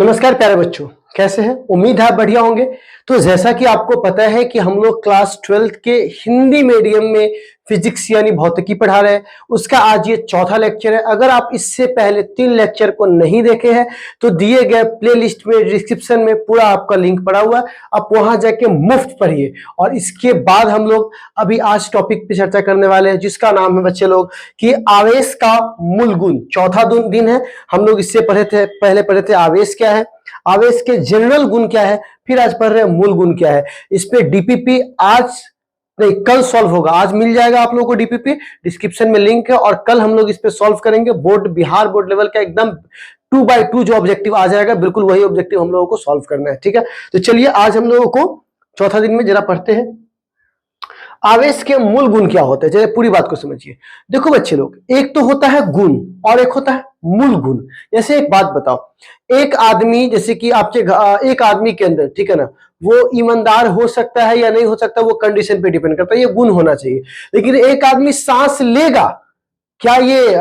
नमस्कार प्यारे बच्चों, कैसे हैं? उम्मीद है आप बढ़िया होंगे। तो जैसा कि आपको पता है कि हम लोग क्लास 12th के हिंदी मीडियम में फिजिक्स यानी भौतिकी पढ़ा रहे हैं। उसका आज ये चौथा लेक्चर है। अगर आप इससे पहले 3 लेक्चर को नहीं देखे हैं तो दिए गए प्लेलिस्ट में डिस्क्रिप्शन में पूरा आपका लिंक पड़ा हुआ है, आप वहां जाके मुफ्त पढ़िए। और इसके बाद हम लोग अभी आज टॉपिक पे चर्चा करने वाले हैं जिसका नाम है बच्चे लोग कि आवेश का मूल गुण। चौथा दिन है। हम लोग इससे पहले पढ़े थे आवेश क्या है, आवेश के जनरल गुण क्या है, फिर आज पढ़ रहे हैं मूल गुण क्या है। इस पे डीपीपी आज नहीं कल सॉल्व होगा। आज मिल जाएगा आप लोगों को डीपीपी, डिस्क्रिप्शन में लिंक है। और कल हम लोग इस पे सॉल्व करेंगे। बिहार बोर्ड लेवल का एकदम 2x2 जो ऑब्जेक्टिव आ जाएगा, बिल्कुल वही ऑब्जेक्टिव हम लोगों को सॉल्व करना है। ठीक है, तो चलिए आज हम लोगों को चौथा दिन में जरा पढ़ते हैं आवेश के मूल गुण क्या होते हैं। चलिए पूरी बात को समझिए। देखो बच्चे लोग, एक तो होता है गुण और एक होता है मूल गुण। जैसे एक बात बताओ, एक आदमी जैसे कि आपके एक आदमी के अंदर, ठीक है ना, वो ईमानदार हो सकता है या नहीं हो सकता, वो कंडीशन पे डिपेंड करता है, ये गुण होना चाहिए। लेकिन एक आदमी सांस लेगा, क्या ये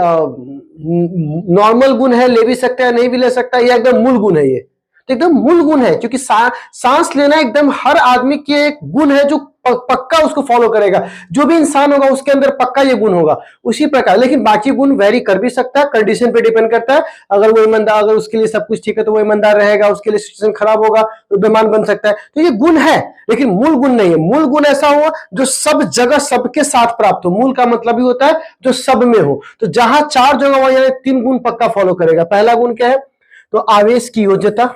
नॉर्मल गुण है, ले भी सकता है नहीं भी ले सकता है, या एकदम मूल गुण है? ये तो एकदम मूल गुण है, क्योंकि सांस लेना एकदम हर आदमी के एक गुण है जो पक्का उसको फॉलो करेगा। जो भी इंसान होगा उसके अंदर पक्का ये गुण होगा। उसी प्रकार लेकिन बाकी गुण वेरी कर भी सकता है, कंडीशन पे डिपेंड करता है। अगर वो ईमानदार, अगर उसके लिए सब कुछ ठीक है तो वो ईमानदार रहेगा, उसके लिए सिचुएशन खराब होगा तो बेईमान बन सकता है। तो ये गुण है लेकिन मूल गुण नहीं है। मूल गुण ऐसा हुआ जो सब जगह सबके साथ प्राप्त हो। मूल का मतलब ही होता है जो सब में हो। तो जहां 4 जगह वहां 3 गुण पक्का फॉलो करेगा। पहला गुण क्या है? तो आवेश की योज्यता,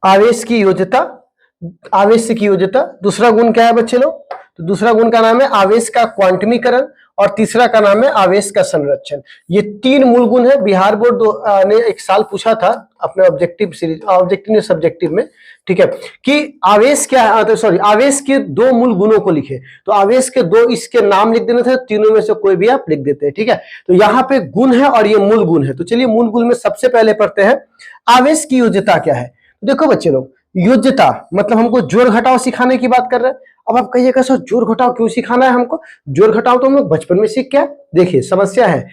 आवेश की योज्यता, आवेश की योज्यता। दूसरा गुण क्या है बच्चे लोग? तो दूसरा गुण का नाम है आवेश का क्वांटमीकरण और तीसरा का नाम है आवेश का संरक्षण। ये 3 मूल गुण है। बिहार बोर्ड ने एक साल पूछा था अपने ऑब्जेक्टिव सीरीज, ऑब्जेक्टिव सब्जेक्टिव में, ठीक है, कि आवेश क्या है, सॉरी, आवेश के 2 मूल गुणों को लिखे। तो आवेश के 2 इसके नाम लिख देने थे, तीनों में से कोई भी आप लिख देते हैं। ठीक है, तो यहाँ पे गुण है और ये मूल गुण है। तो चलिए मूल गुण में सबसे पहले पढ़ते हैं आवेश की योज्यता क्या है। देखो बच्चे लोग, योज्यता मतलब हमको जोड़ घटाव सिखाने की बात कर रहे हैं। अब आप कहिएगा सर जोड़ घटाव क्यों सिखाना है हमको? जोड़ घटाव तो हम लोग बचपन में सीख गए। देखिए समस्या है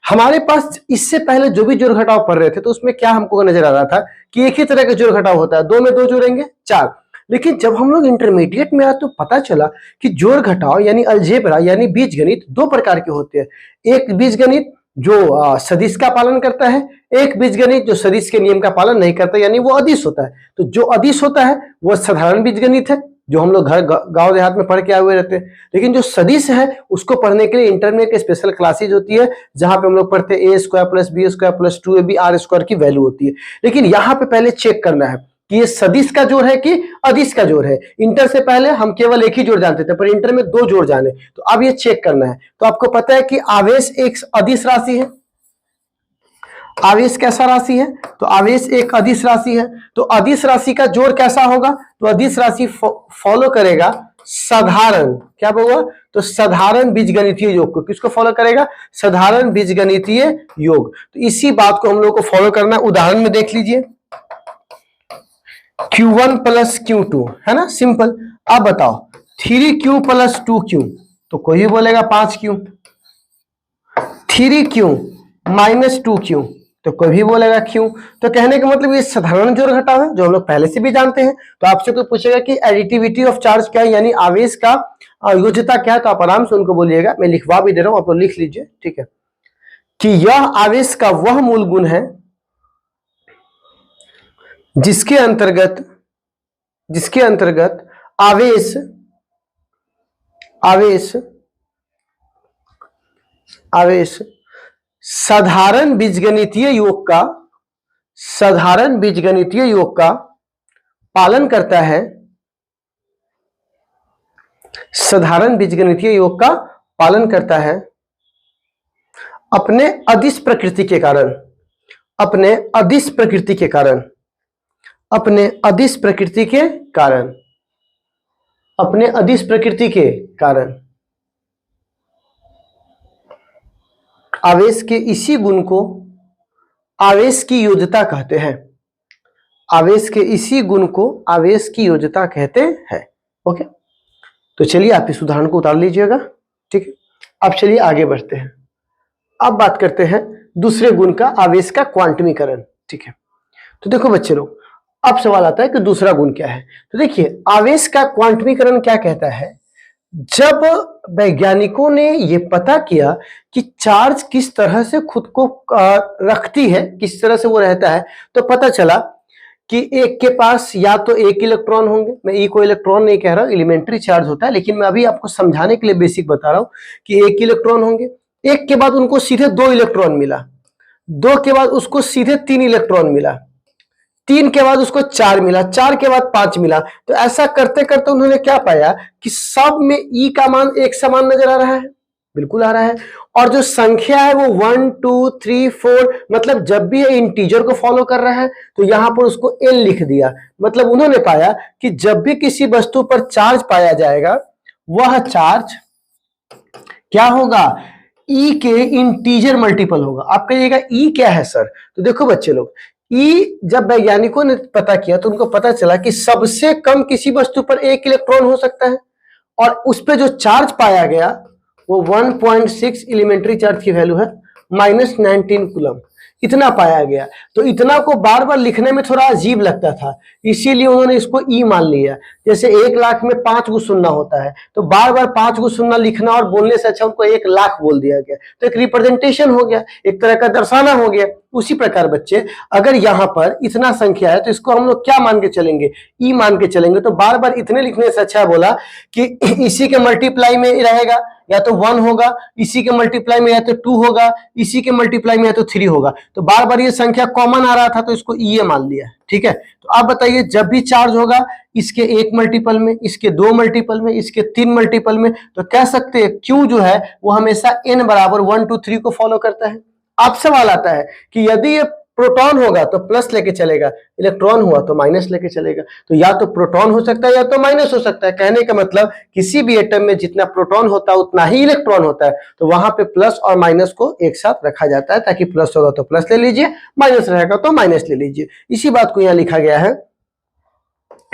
हमारे पास, इससे पहले जो भी जोड़ घटाव पढ़ रहे थे तो उसमें क्या हमको नजर आ रहा था कि एक ही तरह का जोड़ घटाव होता है, 2 में 2 जोड़ेंगे 4। लेकिन जब हम लोग इंटरमीडिएट में आए तो पता चला कि जोड़ घटाव यानी अलजेब्रा यानी बीजगणित 2 प्रकार के होते हैं। एक बीजगणित जो सदिश का पालन करता है, एक बीजगणित जो सदिश के नियम का पालन नहीं करता यानी वो अदिश होता है। तो जो अदिश होता है वो साधारण बीजगणित है, जो हम लोग घर गांव देहात में पढ़ के आए हुए रहते हैं। लेकिन जो सदिश है उसको पढ़ने के लिए इंटरमीडिएट के स्पेशल क्लासेज होती है, जहां पे हम लोग पढ़ते हैं a² + b² + 2ab r² की वैल्यू होती है। लेकिन यहाँ पे पहले चेक करना है कि ये सदिश का जोड़ है कि अदिश का जोड़ है। इंटर से पहले हम केवल एक ही जोड़ जानते थे, पर इंटर में 2 जोड़ जाने, तो अब ये चेक करना है। तो आपको पता है कि आवेश एक अदिश राशि है। आवेश कैसा राशि है? तो आवेश एक अदिश राशि है। तो अदिश राशि का जोड़ कैसा होगा? तो अदिश राशि फॉलो करेगा साधारण, क्या होगा? तो साधारण बीजगणितीय योग को। किसको फॉलो करेगा? साधारण बीजगणितीय योग। तो इसी बात को हम लोग को फॉलो करना है। उदाहरण में देख लीजिए, Q1 + Q2 है ना, सिंपल। अब बताओ 3Q + 2Q, तो कोई भी बोलेगा 5Q। 3Q - 2Q, तो कोई भी बोलेगा Q। तो कहने का मतलब ये साधारण जोड़ घटाव है जो हम लोग पहले से भी जानते हैं। तो आपसे कोई पूछेगा कि एडिटिविटी ऑफ चार्ज क्या है यानी आवेश का योज्यता क्या है, तो आप आराम से उनको बोलिएगा। मैं लिखवा भी दे रहा हूं, आप लोग लिख लीजिए, ठीक है, कि यह आवेश का वह मूल गुण है जिसके अंतर्गत आवेश साधारण बीजगणितीय योग का पालन करता है। साधारण बीजगणितीय योग का पालन करता है अपने अदिश प्रकृति के कारण, अपने अदिश प्रकृति के कारण, अपने अदिश प्रकृति के कारण, अपने अदिश प्रकृति के कारण आवेश के इसी गुण को आवेश की योज्यता कहते हैं। आवेश के इसी गुण को आवेश की योज्यता कहते हैं। ओके, तो चलिए आप इस उदाहरण को उतार लीजिएगा, ठीक है। अब चलिए आगे बढ़ते हैं। अब बात करते हैं दूसरे गुण का, आवेश का क्वांटमीकरण, ठीक है। तो देखो बच्चे लोग, अब सवाल आता है कि दूसरा गुण क्या है। तो देखिए, आवेश का क्वांटमीकरण क्या कहता है, जब वैज्ञानिकों ने यह पता किया कि चार्ज किस तरह से खुद को रखती है, किस तरह से वो रहता है, तो पता चला कि एक के पास या तो एक इलेक्ट्रॉन होंगे, मैं ई को इलेक्ट्रॉन नहीं कह रहा हूं, एलिमेंट्री चार्ज होता है, लेकिन मैं अभी आपको समझाने के लिए बेसिक बता रहा हूं कि एक इलेक्ट्रॉन होंगे, एक के बाद उनको सीधे 2 इलेक्ट्रॉन मिला, 2 के बाद उसको सीधे 3 इलेक्ट्रॉन मिला, 3 के बाद उसको 4 मिला, 4 के बाद 5 मिला। तो ऐसा करते करते उन्होंने क्या पाया कि सब में ई का मान एक समान नजर आ रहा है, बिल्कुल आ रहा है, और जो संख्या है वो 1 2 3 4, मतलब जब भी ये इंटीजर को फॉलो कर रहा है तो यहां पर उसको एन लिख दिया। मतलब उन्होंने पाया कि जब भी किसी वस्तु पर चार्ज पाया जाएगा, वह चार्ज क्या होगा, ई के इंटीजर मल्टीपल होगा। आप कहिएगा ई क्या है सर, तो देखो बच्चे लोग, ई जब वैज्ञानिकों ने पता किया तो उनको पता चला कि सबसे कम किसी वस्तु पर एक इलेक्ट्रॉन हो सकता है, और उस पर जो चार्ज पाया गया वो 1.6 एलिमेंट्री चार्ज की वैल्यू है -19 कूलम, इतना पाया गया। तो इतना को बार बार लिखने में थोड़ा अजीब लगता था, इसीलिए उन्होंने इसको ई मान लिया। जैसे 1 लाख में 5 गो शून्य होता है, तो बार बार 5 गो शून्य लिखना और बोलने से अच्छा उनको 1 लाख बोल दिया गया, तो एक रिप्रेजेंटेशन हो गया, एक तरह का दर्शाना हो गया। उसी प्रकार बच्चे, अगर यहां पर इतना संख्या है तो इसको हम लोग क्या मान के चलेंगे, ई मान के चलेंगे। तो बार बार इतने लिखने से अच्छा बोला कि इसी के मल्टीप्लाई में रहेगा, या तो 1 होगा, इसी के मल्टीप्लाई में या तो 2 होगा, इसी के मल्टीप्लाई में या तो 3 होगा। तो बार बार ये संख्या कॉमन आ रहा था तो इसको ई मान लिया, ठीक है। तो आप बताइए, जब भी चार्ज होगा इसके 1 मल्टीपल में, इसके 2 मल्टीपल में, इसके 3 मल्टीपल में, तो कह सकते हैं क्यू जो है वो हमेशा n बराबर 1 2 3 को फॉलो करता है। अब सवाल आता है कि यदि ये प्रोटॉन होगा तो प्लस लेके चलेगा, इलेक्ट्रॉन हुआ तो माइनस लेके चलेगा। तो या तो प्रोटॉन हो सकता है या तो माइनस हो सकता है। कहने का मतलब किसी भी एटम में जितना प्रोटॉन होता है उतना ही इलेक्ट्रॉन होता है, तो वहां पे प्लस और माइनस को एक साथ रखा जाता है, ताकि प्लस होगा तो प्लस ले लीजिए, माइनस रहेगा तो माइनस ले लीजिए। इसी बात को यहां लिखा गया है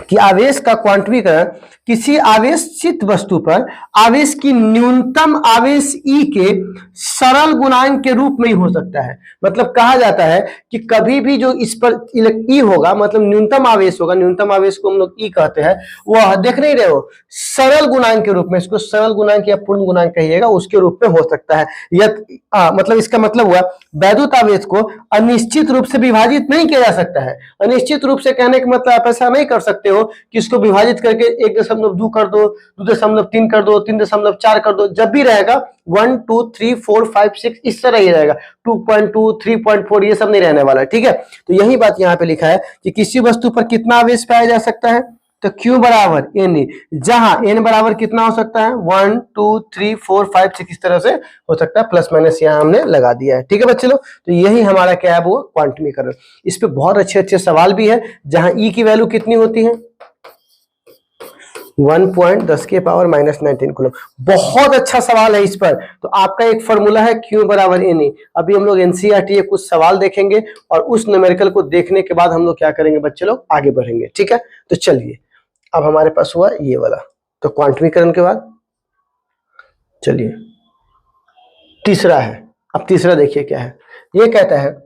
कि आवेश का क्वांटमीकरण किसी आवेशित वस्तु पर आवेश की न्यूनतम आवेश ई के सरल गुणांक के रूप में ही हो सकता है। मतलब कहा जाता है कि कभी भी जो इस पर ई होगा, मतलब न्यूनतम आवेश होगा, न्यूनतम आवेश को हम लोग ई कहते हैं, वह देख नहीं रहे हो, सरल गुणांक के रूप में, इसको सरल गुणांक या पूर्ण गुणांक कहिएगा, उसके रूप में हो सकता है। मतलब इसका मतलब हुआ वैद्युत आवेश को अनिश्चित रूप से विभाजित नहीं किया जा सकता है। अनिश्चित रूप से कहने का मतलब आप ऐसा नहीं कर सकते हो कि इसको विभाजित करके 1.2 कर दो, 2.3 कर दो, 3.4 कर दो। जब भी रहेगा 1 2 3 4 5 6 इस तरह ही रहेगा, 2.2 3.4 ये सब नहीं रहने वाला, ठीक है। तो यही बात यहाँ पे लिखा है कि किसी वस्तु पर कितना आवेश पाया जा सकता है, तो Q बराबर N, जहां N बराबर कितना हो सकता है 1 2 3 4 5 6 इस तरह से हो सकता है, प्लस माइनस यहाँ हमने लगा दिया है, ठीक है बच्चे लोग। तो यही हमारा क्या है, वो क्वांटमीकरण। इस पे बहुत अच्छे अच्छे सवाल भी है, जहां E की वैल्यू कितनी होती है 1.10 के पावर -19 कूलम। बहुत अच्छा सवाल है इस पर। तो आपका एक फॉर्मूला है Q बराबर NE। अभी हम लोग NCERT कुछ सवाल देखेंगे और उस न्यूमेरिकल को देखने के बाद हम लोग क्या करेंगे बच्चे लोग, आगे बढ़ेंगे, ठीक है। तो चलिए, अब हमारे पास हुआ ये वाला, तो क्वांटमीकरण के बाद चलिए तीसरा है। अब तीसरा देखिए क्या है, ये कहता है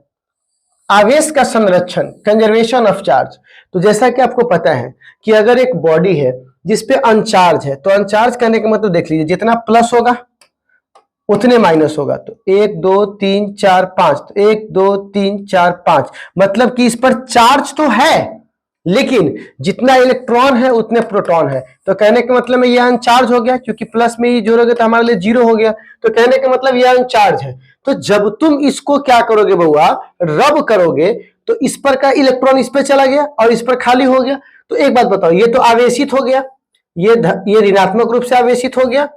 आवेश का संरक्षण, कंजर्वेशन ऑफ चार्ज। तो जैसा कि आपको पता है कि अगर एक बॉडी है जिसपे अनचार्ज है, तो अनचार्ज करने का मतलब देख लीजिए, जितना प्लस होगा उतने माइनस होगा। तो 1 2 3 4 5, तो 1 2 3 4 5, मतलब कि इस पर चार्ज तो है, लेकिन जितना इलेक्ट्रॉन है उतने प्रोटॉन है। तो कहने का मतलब ये अनचार्ज हो गया, क्योंकि प्लस में ये जोड़ोगे तो हमारे लिए 0 हो गया। तो कहने का मतलब ये अनचार्ज है। तो जब तुम इसको क्या करोगे बउआ, रब करोगे, तो इस पर का इलेक्ट्रॉन इस पर चला गया और इस पर खाली हो गया। तो एक बात बताओ, ये तो आवेशित हो गया, ये ऋणात्मक रूप से आवेशित हो गया,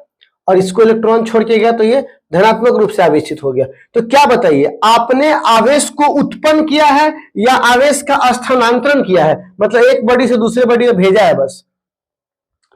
और इसको इलेक्ट्रॉन छोड़ के गया तो ये धनात्मक रूप से आवेशित हो गया। तो क्या बताइए, आपने आवेश को उत्पन्न किया है या आवेश का स्थानांतरण किया है? मतलब एक बॉडी से दूसरे बॉडी में भेजा है बस।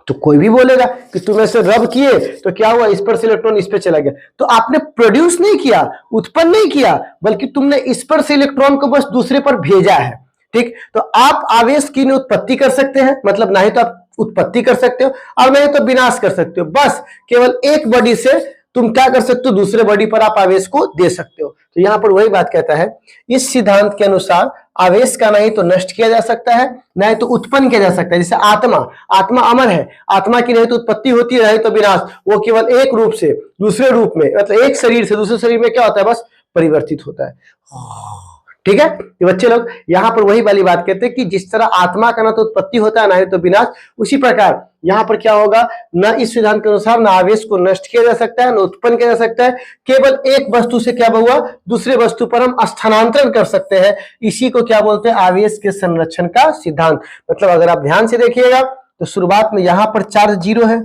तो कोई भी बोलेगा कि तुम ऐसे रब किए तो क्या हुआ, इस पर से इलेक्ट्रॉन इस पर चला गया। तो आपने प्रोड्यूस नहीं किया, उत्पन्न नहीं किया, बल्कि तुमने इस पर से इलेक्ट्रॉन को बस दूसरे पर भेजा है, ठीक। तो आप आवेश की उत्पत्ति कर सकते हैं, मतलब ना ही तो आप उत्पत्ति कर सकते हो और नहीं तो विनाश कर सकते हो। बस केवल एक बॉडी से तुम क्या कर सकते हो, दूसरे बॉडी पर आप आवेश को दे सकते हो। तो यहां पर वही बात कहता है, इस सिद्धांत के अनुसार आवेश का ना ही तो नष्ट किया जा सकता है ना ही तो उत्पन्न किया जा सकता है। जैसे आत्मा, आत्मा अमर है, आत्मा की नहीं तो उत्पत्ति होती है नहीं तो विनाश, वो केवल एक रूप से दूसरे रूप में, मतलब एक शरीर से दूसरे शरीर में क्या होता है, बस परिवर्तित होता है। ठीक है, ये बच्चे लोग यहाँ पर वही वाली बात कहते हैं कि जिस तरह आत्मा का ना तो उत्पत्ति होता है ना ही तो विनाश, उसी प्रकार यहाँ पर क्या होगा, न इस सिद्धांत के अनुसार न आवेश को नष्ट किया जा सकता है न उत्पन्न किया जा सकता है, केवल एक वस्तु से क्या हुआ, दूसरे वस्तु पर हम स्थानांतरण कर सकते हैं। इसी को क्या बोलते हैं, आवेश के संरक्षण का सिद्धांत। मतलब अगर आप ध्यान से देखिएगा तो शुरुआत में यहां पर चार्ज 0 है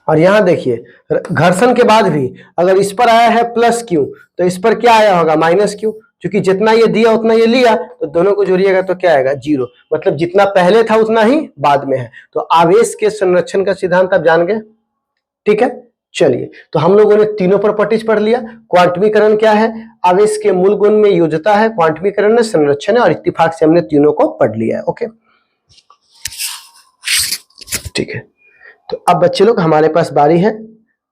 और यहां देखिए घर्षण के बाद भी अगर इस पर आया है प्लस क्यू तो इस पर क्या आया होगा, माइनस क्यू। क्योंकि जितना ये दिया उतना ये लिया, तो दोनों को जोड़िएगा तो क्या आएगा, 0। मतलब जितना पहले था उतना ही बाद में है। तो आवेश के संरक्षण का सिद्धांत आप जान गए। ठीक है, चलिए तो हम लोगों ने तीनों प्रॉपर्टीज पढ़ लिया। क्वांटमीकरण क्या है, आवेश के मूल गुण में योज्यता है, क्वांटमीकरण में संरक्षण है, और इत्तेफाक से हमने तीनों को पढ़ लिया है। ओके, ठीक है। तो अब बच्चे लोग हमारे पास बारी है,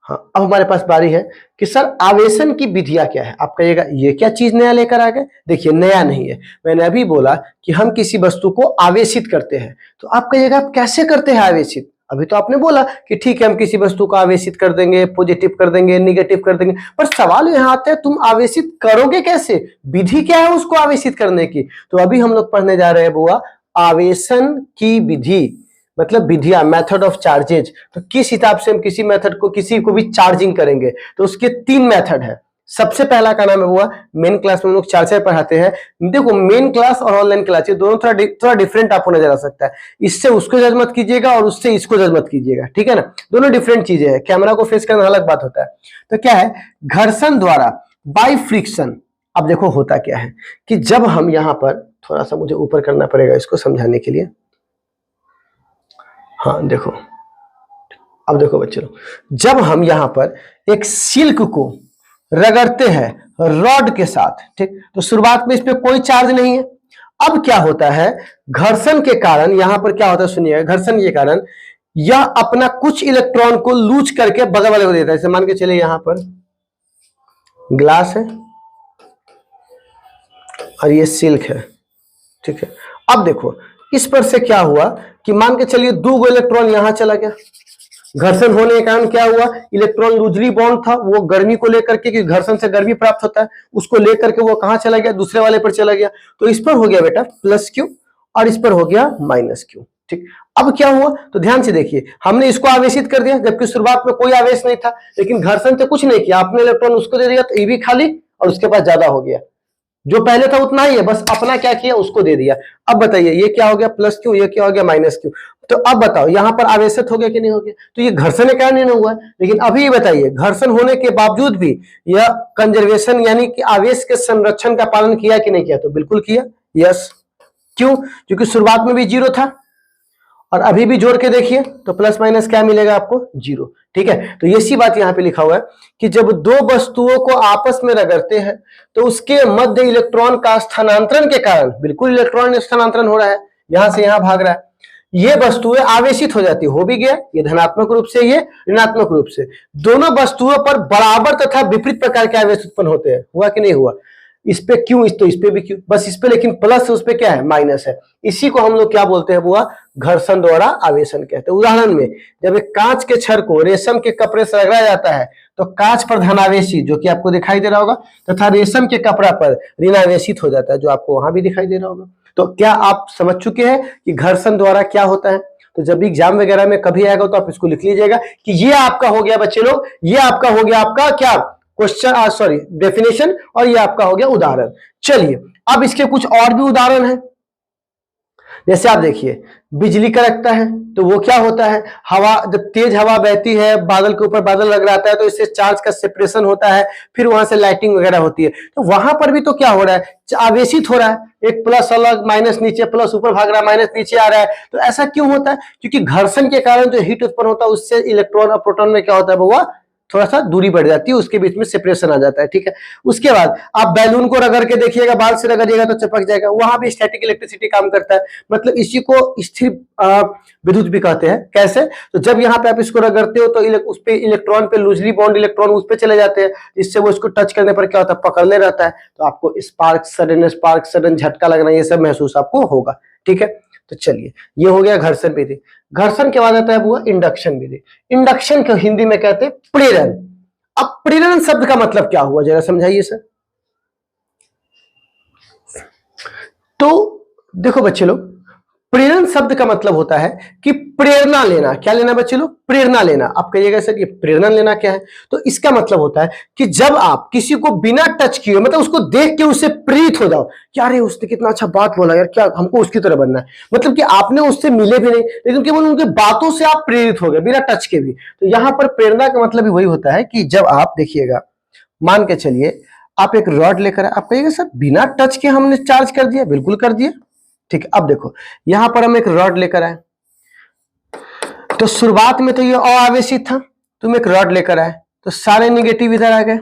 हाँ अब हमारे पास बारी है कि सर आवेशन की विधियां क्या है। आप कहिएगा ये क्या चीज नया लेकर आ गए। देखिए नया नहीं है, मैंने अभी बोला कि हम किसी वस्तु को आवेशित करते हैं। तो आप कहिएगा आप कैसे करते हैं आवेशित। अभी तो आपने बोला कि ठीक है हम किसी वस्तु को आवेशित कर देंगे, पॉजिटिव कर देंगे, निगेटिव कर देंगे, पर सवाल यहाँ आता है तुम आवेशित करोगे कैसे, विधि क्या है उसको आवेशित करने की। तो अभी हम लोग पढ़ने जा रहे हैं बुआ आवेशन की विधि, मतलब विधिया, मेथड ऑफ चार्जेज। तो किस हिसाब से हम किसी मेथड को, किसी को भी चार्जिंग करेंगे, तो उसके 3 मेथड है। सबसे पहला का नाम है हुआ, मेन क्लास में हम लोग चार्जर पढ़ाते हैं। देखो मेन क्लास और ऑनलाइन क्लास ये दोनों थोड़ा डिफरेंट आपको नजर आ सकता है। इससे उसको जज मत कीजिएगा और उससे इसको जज मत कीजिएगा, ठीक है ना, दोनों डिफरेंट चीजें हैं। कैमरा को फेस करना अलग बात होता है। तो क्या है, घर्षण द्वारा बाय फ्रिक्शन। अब देखो होता क्या है कि जब हम यहाँ पर, थोड़ा सा मुझे ऊपर करना पड़ेगा इसको समझाने के लिए। हाँ देखो, अब देखो बच्चों, जब हम यहां पर एक सिल्क को रगड़ते हैं रॉड के साथ, ठीक, तो शुरुआत में इस पे कोई चार्ज नहीं है। अब क्या होता है, घर्षण के कारण यहां पर क्या होता है, सुनिएगा, घर्षण के कारण यह अपना कुछ इलेक्ट्रॉन को लूज करके बगल वाले को देता है। जैसे मान के चले यहां पर ग्लास है और ये सिल्क है, ठीक है। अब देखो इस पर से क्या हुआ कि मान के चलिए 2 इलेक्ट्रॉन यहां चला गया। घर्षण होने के कारण क्या हुआ, इलेक्ट्रॉन लूजली बॉन्ड था, वो गर्मी को लेकर के, कि घर्षण से गर्मी प्राप्त होता है, उसको लेकर के वो कहां चला गया, दूसरे वाले पर चला गया। तो इस पर हो गया बेटा प्लस क्यू और इस पर हो गया माइनस क्यू, ठीक। अब क्या हुआ, तो ध्यान से देखिए, हमने इसको आवेशित कर दिया जबकि शुरुआत में कोई आवेश नहीं था, लेकिन घर्षण से कुछ नहीं किया, आपने इलेक्ट्रॉन उसको दे दिया तो ये भी खाली और उसके पास ज्यादा हो गया। जो पहले था उतना ही है, बस अपना क्या किया उसको दे दिया। अब बताइए ये क्या हो गया प्लस क्यू, ये क्या हो गया माइनस क्यू। तो अब बताओ यहां पर आवेशित हो गया कि नहीं हो गया, तो ये घर्षण के कारण नहीं हुआ। लेकिन अभी ये बताइए घर्षण होने के बावजूद भी यह कंजर्वेशन यानी कि आवेश के संरक्षण का पालन किया कि नहीं किया, तो बिल्कुल किया, यस। क्यों, क्योंकि शुरुआत में भी 0 था और अभी भी जोड़ के देखिए तो प्लस माइनस क्या मिलेगा आपको, 0, ठीक है। तो ये सी बात यहां पे लिखा हुआ है कि जब 2 वस्तुओं को आपस में रगड़ते हैं तो उसके मध्य इलेक्ट्रॉन का स्थानांतरण के कारण, बिल्कुल इलेक्ट्रॉन स्थानांतरण हो रहा है, यहां से यहां भाग रहा है, ये वस्तुएं आवेशित हो जाती, हो भी गया, ये धनात्मक रूप से, ये ऋणात्मक रूप से। दोनों वस्तुओं पर बराबर तथा विपरीत प्रकार के आवेश उत्पन्न होते हैं, हुआ कि नहीं हुआ। इस पे क्यों, तो इस पे भी क्यों, बस इस पे लेकिन प्लस है, उस पे क्या है माइनस है। इसी को हम लोग क्या बोलते हैं बुआ, घर्षण द्वारा आवेशन कहते हैं। उदाहरण में जब एक कांच के छड़ को रेशम के कपड़े से रगड़ा जाता है तो कांच पर धनावेशी, जो कि आपको दिखाई दे रहा होगा, तथा रेशम के कपड़ा पर ऋणावेशित हो जाता है, जो आपको वहां भी दिखाई दे रहा होगा। तो क्या आप समझ चुके हैं कि घर्षण द्वारा क्या होता है। तो जब भी एग्जाम वगैरह में कभी आएगा तो आप इसको लिख लीजिएगा कि ये आपका हो गया बच्चे लोग, ये आपका हो गया आपका क्या क्वेश्चन, सॉरी डेफिनेशन, और ये आपका हो गया उदाहरण। चलिए अब इसके कुछ और भी उदाहरण हैं। जैसे आप देखिए बिजली कड़कता है तो वो क्या होता है, हवा, जब तेज हवा बहती है, बादल के ऊपर बादल लग रहा है तो इससे चार्ज का सेपरेशन होता है, फिर वहां से लाइटिंग वगैरह होती है। तो वहां पर भी तो क्या हो रहा है, आवेशित हो रहा है, एक प्लस अलग, माइनस नीचे, प्लस ऊपर भाग रहा है, माइनस नीचे आ रहा है। तो ऐसा क्यों होता है, क्योंकि घर्षण के कारण जो हीट उत्पन्न होता है उससे इलेक्ट्रॉन और प्रोटॉन में क्या होता है बुआ, थोड़ा सा दूरी बढ़ जाती है, उसके बीच में सेपरेशन आ जाता है, ठीक है। उसके बाद आप बैलून को रगड़ के देखिएगा, बाल से रगड़िएगा तो चिपक जाएगा, वहां भी स्टैटिक इलेक्ट्रिसिटी काम करता है। मतलब इसी को स्थिर विद्युत भी कहते हैं। कैसे? तो जब यहाँ पे आप इसको रगड़ते हो तो उस पे इलेक्ट्रॉन पे लूजली बॉन्ड इलेक्ट्रॉन उस पे चले जाते हैं, जिससे वो इसको टच करने पर क्या होता है, पकड़ने रहता है, तो आपको स्पार्क सडन झटका लगना, ये सब महसूस आपको होगा, ठीक है। तो चलिए, ये हो गया घर्षण विधि। घर्षण के बाद आता है वो इंडक्शन विधि। इंडक्शन को हिंदी में कहते हैं प्रेरण। अब प्रेरण शब्द का मतलब क्या हुआ, जरा समझाइए सर। तो देखो बच्चे लोग, प्रेरण शब्द का मतलब होता है कि प्रेरणा लेना। क्या लेना बच्चे लोग? प्रेरणा लेना। आप कहिएगा सर ये प्रेरणा लेना क्या है? तो इसका मतलब होता है कि जब आप किसी को बिना टच किए, मतलब उसको देख के उससे प्रेरित हो जाओ कि अरे उसने कितना अच्छा बात बोला यार, क्या हमको उसकी तरह बनना है। मतलब कि आपने उससे मिले भी नहीं, लेकिन केवल उनके बातों से आप प्रेरित हो गए बिना टच के भी। तो यहां पर प्रेरणा का मतलब भी वही होता है कि जब आप देखिएगा, मान के चलिए आप एक रॉड लेकर आए, आप कहिएगा सर बिना टच के हमने चार्ज कर दिया। बिल्कुल कर दिया, ठीक है। अब देखो यहां पर हम एक रॉड लेकर आए, तो शुरुआत में तो ये अआवेशित था, तुम एक रॉड लेकर आए तो सारे निगेटिव इधर आ गए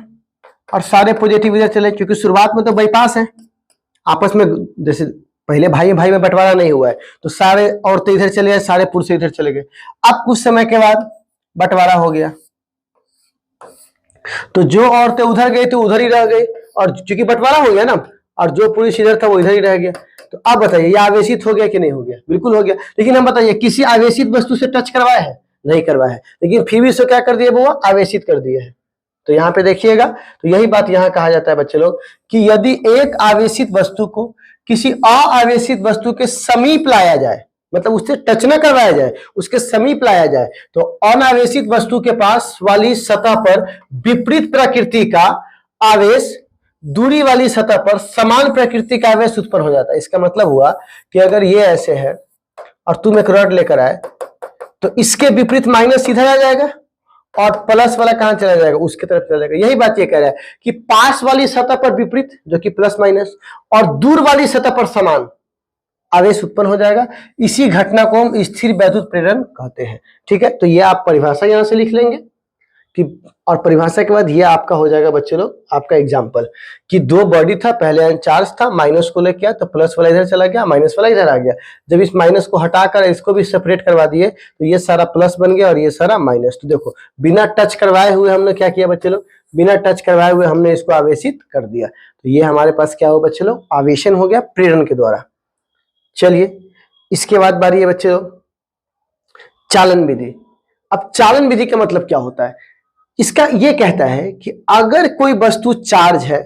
और सारे पॉजिटिव इधर चले, क्योंकि शुरुआत में तो बाईपास है आपस में, जैसे पहले भाई भाई में बंटवारा नहीं हुआ है, तो सारे औरतें इधर चले गए, सारे पुरुष इधर चले गए। अब कुछ समय के बाद बंटवारा हो गया, तो जो औरतें उधर गई तो उधर ही रह गई, और क्योंकि बंटवारा हो गया ना, और जो पुरुष इधर था वो इधर ही रह गया। तो आप बताइए ये आवेशित हो गया कि नहीं हो गया? बिल्कुल हो गया। लेकिन हम बताइए किसी आवेशित वस्तु से टच करवाया है? नहीं करवाया है, लेकिन फिर भी इसको क्या कर दिया, वो आवेशित कर दिया है। तो यहाँ पे देखिएगा, तो यही बात यहाँ कहा जाता है बच्चे लोग कि यदि एक आवेशित वस्तु को किसी अआवेशित वस्तु के समीप लाया जाए, मतलब उससे टच न करवाया जाए, उसके समीप लाया जाए, तो अनावेशित वस्तु के पास वाली सतह पर विपरीत प्रकृति का आवेश दूरी वाली सतह पर समान प्रकृति का आवेश उत्पन्न हो जाता है। इसका मतलब हुआ कि अगर ये ऐसे है और तुम एक रॉड लेकर आए, तो इसके विपरीत माइनस सीधा आ जाएगा और प्लस वाला कहां चला जाएगा? उसके तरफ चला जाएगा। यही बात ये कह रहा है कि पास वाली सतह पर विपरीत, जो कि प्लस माइनस, और दूर वाली सतह पर समान आवेश उत्पन्न हो जाएगा। इसी घटना को हम स्थिर वैद्युत प्रेरण कहते हैं, ठीक है। तो ये आप परिभाषा यहां से लिख लेंगे कि, और परिभाषा के बाद ये आपका हो जाएगा बच्चे लोग आपका एग्जाम्पल कि दो बॉडी था, पहले अनचार्ज था, माइनस को लेके आया तो प्लस वाला इधर चला गया, माइनस वाला इधर आ गया। जब इस माइनस को हटाकर इसको भी सेपरेट करवा दिए तो ये सारा प्लस बन गया और ये सारा माइनस। तो देखो बिना टच करवाए हुए हमने क्या किया बच्चे लोग? बिना टच करवाए हुए हमने इसको आवेशित कर दिया। तो ये हमारे पास क्या हो बच्चे लोग? आवेशन हो गया प्रेरण के द्वारा। चलिए इसके बाद बारी है बच्चे लोग चालन विधि। अब चालन विधि का मतलब क्या होता है? इसका ये कहता है कि अगर कोई वस्तु चार्ज है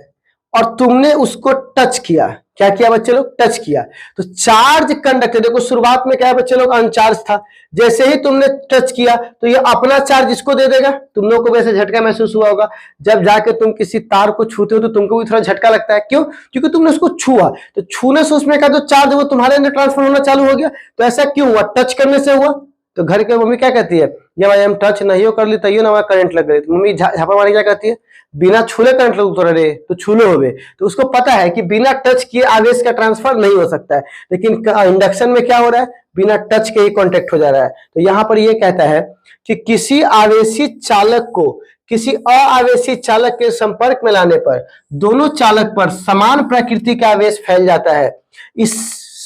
और तुमने उसको टच किया, क्या किया बच्चे लोग? टच किया, तो चार्ज कंडक्टर, देखो शुरुआत में क्या है बच्चे लोग? अनचार्ज था। जैसे ही तुमने टच किया तो ये अपना चार्ज इसको दे देगा। तुम लोग को वैसे झटका महसूस हुआ होगा, जब जाके तुम किसी तार को छूते हो तो तुमको भी थोड़ा झटका लगता है। क्यों? क्योंकि तुमने उसको छुआ, तो छूने से उसमें का जो चार्ज है वो तुम्हारे अंदर ट्रांसफर होना चालू हो गया। तो ऐसा क्यों हुआ? टच करने से हुआ। तो घर के मम्मी क्या कहती है, जब भाई हम टच नहीं हो कर ली तैयो ना करंट लग गई, तो मम्मी झापा मारी क्या कहती है, बिना छूले करंट लग तो रे, तो छूले हो गए। तो उसको पता है कि बिना टच किए आवेश का ट्रांसफर नहीं हो सकता है, लेकिन इंडक्शन में क्या हो रहा है? बिना टच के ही कॉन्टेक्ट हो जा रहा है। तो यहाँ पर ये कहता है कि किसी आवेशित चालक को किसी अआवेशित चालक के संपर्क में लाने पर दोनों चालक पर समान प्रकृति का आवेश फैल जाता है।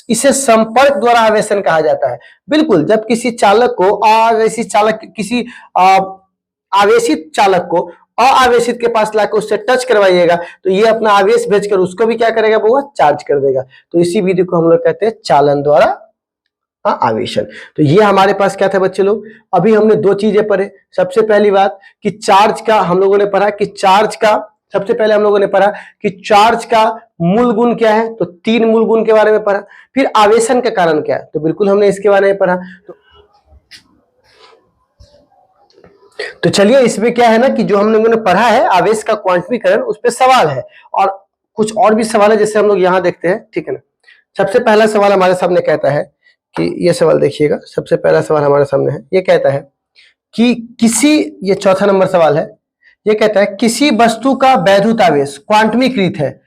इसे संपर्क द्वारा आवेशन कहा जाता है। बिल्कुल, जब किसी चालक को अआवेशित चालक किसी आवेशित चालक को अआवेशित के पास लाकर उससे टच करवाइएगा तो ये अपना आवेश भेजकर उसको भी क्या करेगा? वो चार्ज कर देगा। तो इसी विधि को हम लोग कहते हैं चालन द्वारा आवेशन। तो ये हमारे पास क्या था बच्चे लोग? अभी हमने दो चीजें पढ़े। सबसे पहली बात कि चार्ज का हम लोगों ने पढ़ा कि चार्ज का, सबसे पहले हम लोगों ने पढ़ा कि चार्ज का मूल गुण क्या है, तो 3 मूल गुण के बारे में पढ़ा। फिर आवेशन का कारण क्या है, तो बिल्कुल हमने इसके बारे में पढ़ा। तो चलिए इसमें क्या है ना कि जो हम लोगों ने पढ़ा है आवेश का क्वांटमीकरण, उस पर सवाल है और कुछ और भी सवाल है जैसे हम लोग यहाँ देखते हैं, ठीक है ना। सबसे पहला सवाल हमारे सामने कहता है कि ये सवाल देखिएगा, सबसे पहला सवाल हमारे सामने है, ये कहता है कि किसी, ये चौथा नंबर सवाल है, ये कहता है किसी वस्तु का वैद्युत आवेश क्वांटमीकृत है,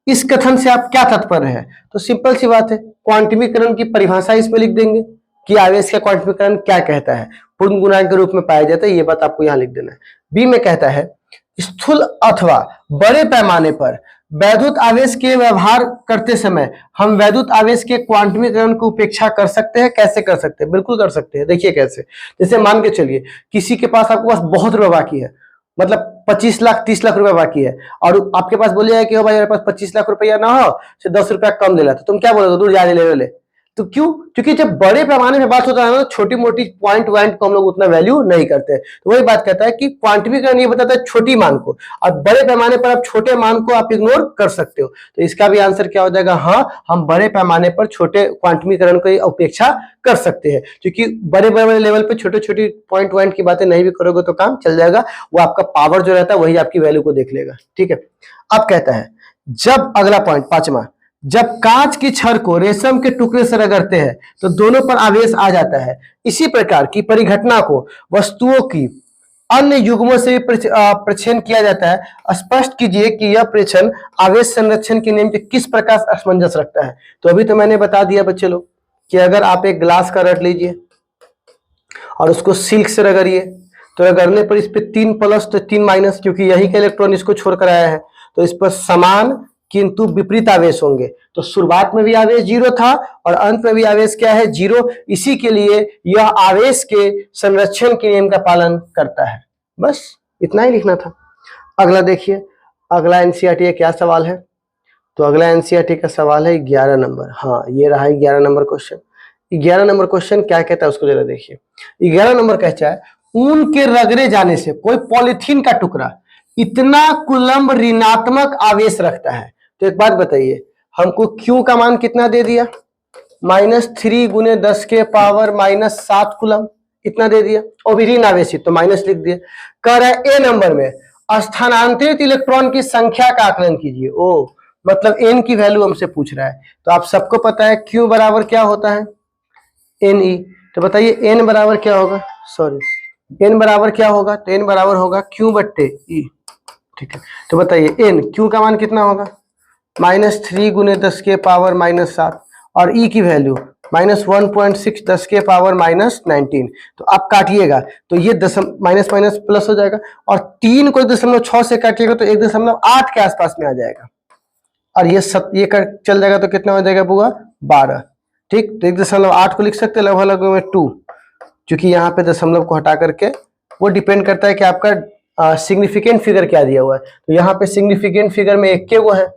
इस कथन से आप क्या तात्पर्य है? तो सिंपल सी बात है, क्वांटमीकरण की परिभाषा इसमें लिख देंगे। कि आवेश का क्वांटमीकरण क्या कहता है, पूर्ण गुणांक के रूप में पाया जाता है, ये बात आपको यहां लिख देना है। बी में कहता है स्थूल अथवा बड़े पैमाने पर वैद्युत आवेश के व्यवहार करते समय हम वैद्युत आवेश के क्वांटमीकरण की उपेक्षा कर सकते हैं। कैसे कर सकते हैं? बिल्कुल कर सकते हैं। देखिए कैसे, जैसे मान के चलिए किसी के पास, आपके पास बहुत रुपए बाकी है, मतलब 25 लाख 30 लाख रुपए बाकी है, और आपके पास बोलिए कि हो भाई मेरे पास 25 लाख रुपया ना हो, से 10 रुपया कम ले ला, तो तुम क्या बोलोगे? दूर जा ले। तो क्यों? क्योंकि जब बड़े पैमाने में बात होता है ना, छोटी मोटी पॉइंट वॉइंट को हम लोग उतना वैल्यू नहीं करते। तो वही बात कहता है कि क्वांटिफिकेशन ये बताता है छोटी मान को, और बड़े पैमाने पर आप छोटे मान को आप इग्नोर कर सकते हो। तो इसका भी आंसर क्या हो जाएगा? हाँ, हम बड़े पैमाने पर छोटे क्वांटिफिकेशन की उपेक्षा कर सकते हैं, क्योंकि बड़े बड़े लेवल पे छोटे छोटी पॉइंट वॉइंट की बातें नहीं भी करोगे तो काम चल जाएगा। वो आपका पावर जो रहता है वही आपकी वैल्यू को देख लेगा। ठीक है, अब कहता है जब, अगला पॉइंट पांचवा, जब कांच की छड़ को रेशम के टुकड़े से रगड़ते हैं तो दोनों पर आवेश आ जाता है। इसी प्रकार की परिघटना को वस्तुओं की अन्य युग्मों से भी प्रक्षेपण किया जाता है। स्पष्ट कीजिए कि यह प्रक्षेपण आवेश संरक्षण के नियम के किस प्रकार असमंजस रखता है। तो अभी तो मैंने बता दिया बच्चे लोग कि अगर आप एक ग्लास का रट लीजिए और उसको सिल्क से रगड़िए, तो रगड़ने पर इस पे 3 प्लस तो 3 माइनस, क्योंकि यही का इलेक्ट्रॉन इसको छोड़कर आया है, तो इस पर समान किंतु विपरीत आवेश होंगे। तो शुरुआत में भी आवेश 0 था और अंत में भी आवेश क्या है? 0। इसी के लिए यह आवेश के संरक्षण के नियम का पालन करता है। बस इतना ही लिखना था। अगला देखिए, अगला एनसीईआरटी का क्या सवाल है? तो अगला एनसीईआरटी का सवाल है 11 नंबर। हाँ, ये रहा 11 नंबर क्वेश्चन। 11 नंबर क्वेश्चन क्या कहता है उसको जरा देखिए। 11 नंबर कहता है ऊन के रगड़े जाने से कोई पॉलिथीन का टुकड़ा इतना कूलम्ब ऋणात्मक आवेश रखता है। तो एक बात बताइए, हमको Q का मान कितना दे दिया? -3 गुने 10 के पावर -7 कूलम्ब, इतना दे दिया, और भी ऋण आवेशित तो माइनस लिख दिया। कह रहा है ए नंबर में स्थानांतरित इलेक्ट्रॉन की संख्या का आकलन कीजिए। ओ, मतलब n की वैल्यू हमसे पूछ रहा है। तो आप सबको पता है Q बराबर क्या होता है? Ne। तो बताइए n बराबर क्या होगा? सॉरी, n बराबर क्या होगा? तो n बराबर होगा Q बट्टे E। ठीक है, तो बताइए n, Q का मान कितना होगा? -3 गुने 10 के पावर -7, और E की वैल्यू -1.6 10 के पावर -19। तो आप काटिएगा तो ये माइनस माइनस प्लस हो जाएगा, और 3 को 1.6 से काटिएगा तो 1.8 के आसपास में आ जाएगा, और ये चल जाएगा तो कितना हो जाएगा बुआ? 12। ठीक, तो 1.8 को लिख सकते हैं लगभग लगभग में 2, क्योंकि यहाँ पे दशमलव को हटा करके, वो डिपेंड करता है कि आपका सिग्निफिकेंट फिगर क्या दिया हुआ है। तो यहाँ पे सिग्निफिकेंट फिगर में 1 के वो है,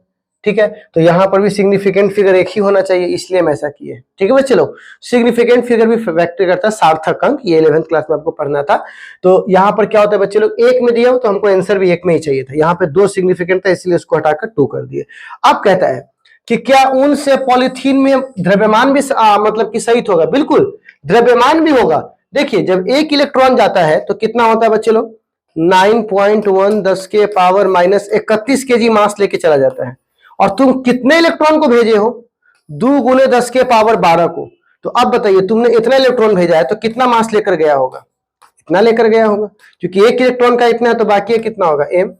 ठीक है, तो यहाँ पर भी सिग्निफिकेंट फिगर 1 ही होना चाहिए, इसलिए हम ऐसा किए। ठीक है बच्चे लोग, सिग्निफिकेंट फिगर भी व्यक्त करता है सार्थक अंक, ये 11th क्लास में आपको पढ़ना था। तो यहाँ पर क्या होता है बच्चे लोग, 1 में दिया हो तो हमको आंसर भी 1 में ही चाहिए था, यहाँ पे 2 सिग्निफिकेंट था इसलिए उसको हटाकर 2 कर दिए। अब कहता है कि क्या ऊन से पॉलिथीन में द्रव्यमान भी मतलब कि सहित होगा? बिल्कुल, द्रव्यमान भी होगा। देखिए जब एक इलेक्ट्रॉन जाता है तो कितना होता है बच्चे लोग? 9.1 10 के पावर -31 kg मास लेके चला जाता है, और तुम कितने इलेक्ट्रॉन को भेजे हो? 2 गुने 10 के पावर 12 को। तो अब बताइए तुमने इतना इलेक्ट्रॉन भेजा है तो कितना मास लेकर गया होगा? इतना लेकर गया होगा, क्योंकि एक इलेक्ट्रॉन का इतना है तो बाकी कितना होगा? m।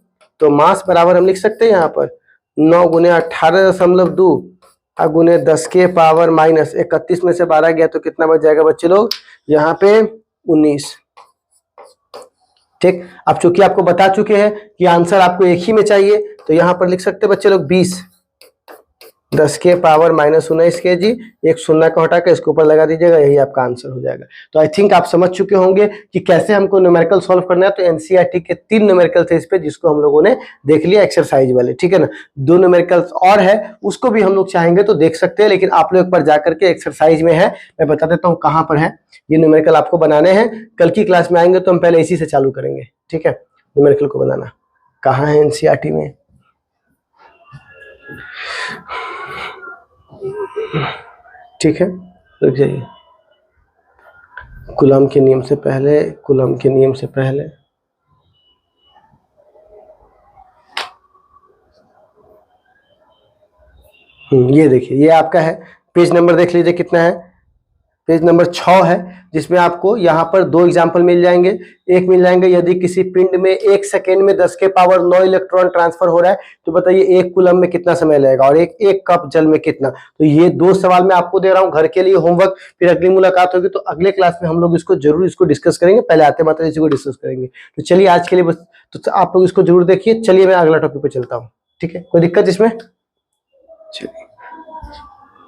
तो मास बराबर हम लिख सकते हैं यहाँ पर 9 गुने 18.2 गुने 10 के पावर -31 में से 12 गया तो कितना बच जाएगा बच्चे लोग? यहाँ पे 19। ठीक, अब चूंकि आपको बता चुके हैं कि आंसर आपको एक ही में चाहिए, तो यहां पर लिख सकते हैं बच्चे लोग 20 10 के पावर -19 kg, एक शून्य का हटा के इसके ऊपर लगा दीजिएगा, यही आपका आंसर हो जाएगा। तो आई थिंक आप समझ चुके होंगे कि कैसे हमको न्यूमेरिकल सॉल्व करना है। तो एनसीईआरटी के 3 न्यूमेरिकल थे इस पे, जिसको हम लोगों ने देख लिया एक्सरसाइज वाले, ठीक है ना। 2 न्यूमेरिकल्स और है, उसको भी हम लोग चाहेंगे तो देख सकते हैं, लेकिन आप लोग एक बार जाकर के एक्सरसाइज में है, मैं बता देता हूँ कहाँ पर है। ये न्यूमेरिकल आपको बनाने हैं, कल की क्लास में आएंगे तो हम पहले इसी से चालू करेंगे, ठीक है। न्यूमेरिकल को बनाना कहाँ है एनसीईआरटी में? ठीक है, रुक जाइए। कूलम्ब के नियम से पहले, कूलम्ब के नियम से पहले ये देखिए, ये आपका है, पेज नंबर देख लीजिए कितना है, पेज नंबर 6 है, जिसमें आपको यहाँ पर 2 एग्जाम्पल मिल जाएंगे। एक मिल जाएंगे, यदि किसी पिंड में 1 सेकेंड में 10 के पावर 9 इलेक्ट्रॉन ट्रांसफर हो रहा है तो बताइए 1 कूलम में कितना समय लगेगा, और एक कप जल में कितना। तो ये 2 सवाल मैं आपको दे रहा हूँ घर के लिए होमवर्क। फिर अगली मुलाकात होगी तो अगले क्लास में हम लोग इसको जरूर डिस्कस करेंगे। पहले आते मात्र इसी को डिस्कस करेंगे। तो चलिए आज के लिए बस, तो आप लोग इसको जरूर देखिए। चलिए मैं अगला टॉपिक पे चलता हूँ, ठीक है, कोई दिक्कत इसमें? चलिए,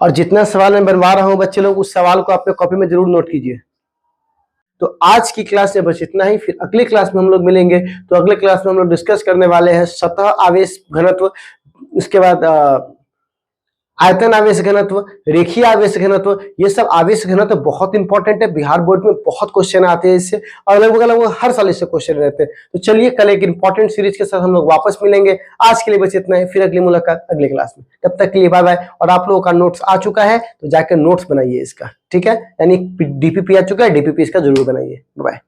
और जितना सवाल मैं बनवा रहा हूं बच्चे लोग, उस सवाल को अपने कॉपी में जरूर नोट कीजिए। तो आज की क्लास में बस इतना ही। फिर अगले क्लास में हम लोग मिलेंगे। तो अगले क्लास में हम लोग डिस्कस करने वाले हैं सतह आवेश घनत्व, उसके बाद आयतन आवेश घनत्व, रेखीय आवेश घनत्व। ये सब आवेश घनत्व बहुत इंपॉर्टेंट है, बिहार बोर्ड में बहुत क्वेश्चन आते हैं इससे, और लगभग हर साल इससे क्वेश्चन रहते हैं। तो चलिए कल एक इंपॉर्टेंट सीरीज के साथ हम लोग वापस मिलेंगे। आज के लिए बस इतना है, फिर अगली मुलाकात अगले क्लास में। तब तक के लिए बाय बाय। और आप लोगों का नोट्स आ चुका है तो जाकर नोट्स बनाइए इसका, ठीक है, यानी डीपीपी आ चुका है, डीपीपी इसका जरूर बनाइए। बाय।